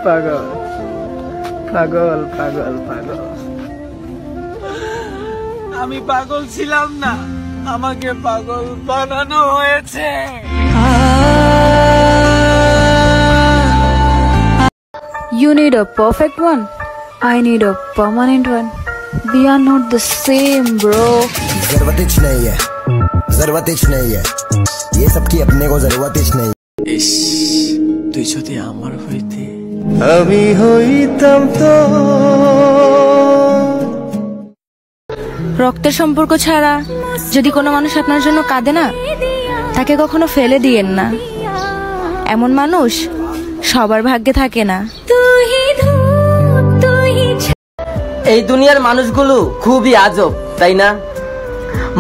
পাগল পাগল পাগল পাগল, আমি পাগল ছিলাম না, আমাকে পাগল বানানো হয়েছে। You need a perfect one. I need a permanent one. We are not the same, bro. जरूरत नहीं है, जरूरत नहीं है, ये सब की अपने को जरूरत नहीं। इस তুই যদি আমার হইতে, আমি হইতাম তো। রক্তের সম্পর্ক ছাড়া যদি কোনো মানুষ আপনার জন্য কাঁদে না, তাকে কখনো ফেলে দিয়েন না। এমন মানুষ সবার ভাগ্যে থাকে না। এই দুনিয়ার মানুষগুলো খুবই আজব, তাই না?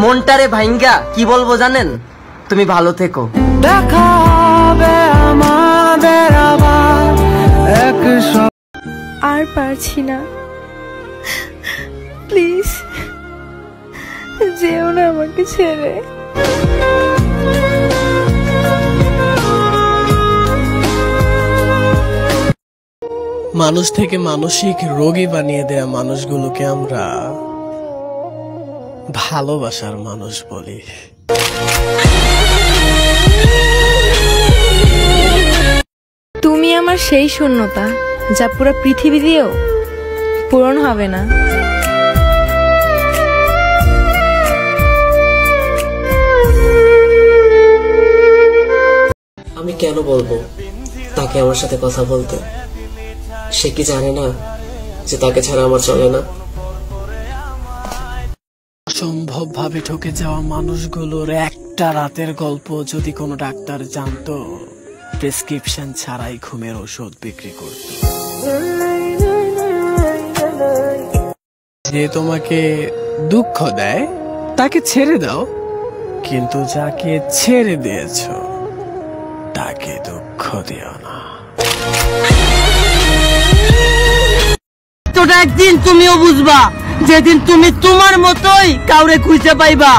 মনটারে ভাইঙ্গা কি বলবো জানেন? তুমি ভালো থেকো। আর পারছি না, প্লিজ যেও না আমাকে ছেড়ে। মানুষ থেকে মানসিক রোগী বানিয়ে দেয়া মানুষগুলোকে আমরা ভালোবাসার মানুষ বলি। তুমি আমার সেই শূন্যতা যা পুরো পৃথিবী দিয়েও পূরণ হবে না। আমি কেন বলবো তাকে আমার সাথে কথা বলতে? সে কি জানে না যে তাকে ছাড়া আমার চলে না? অসম্ভব ভাবে ঠকে যাওয়া মানুষগুলোর একটা রাতের গল্প যদি কোনো ডাক্তার জানতো, প্রেসক্রিপশন ছাড়াই ঘুমের ওষুধ বিক্রি করত। যে তোমাকে দুঃখ দেয় তাকে ছেড়ে দাও, কিন্তু যাকে ছেড়ে দিয়েছ তাকে দুঃখ দিও না। তোটা একদিন তুমিও বুঝবা, যেদিন তুমি তোমার মতোই কাউরে খুঁজে পাইবা,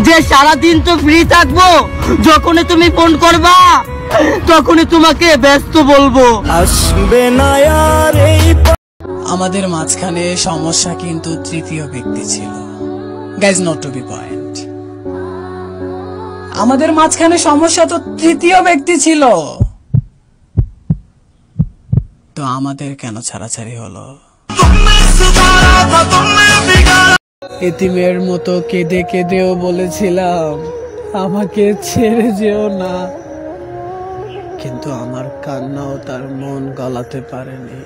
যে সারাদিন তো ফ্রি থাকবো, যখনই তুমি ফোন করবা তখনই তোমাকে ব্যস্ত বলবো। আসবে না আর এই। আমাদের মাঝখানে সমস্যা কিন্তু তৃতীয় ব্যক্তি ছিল। Guys, not to be point, আমাদের মাঝখানে সমস্যা তো তৃতীয় ব্যক্তি ছিল। তো আমাদের কেন ছাড়াছাড়ি হলো? এতিমের মতো কেঁদে কেঁদেও বলেছিলাম আমাকে ছেড়ে যেও না, কিন্তু আমার কান্নাও তার মন গলাতে পারেনি।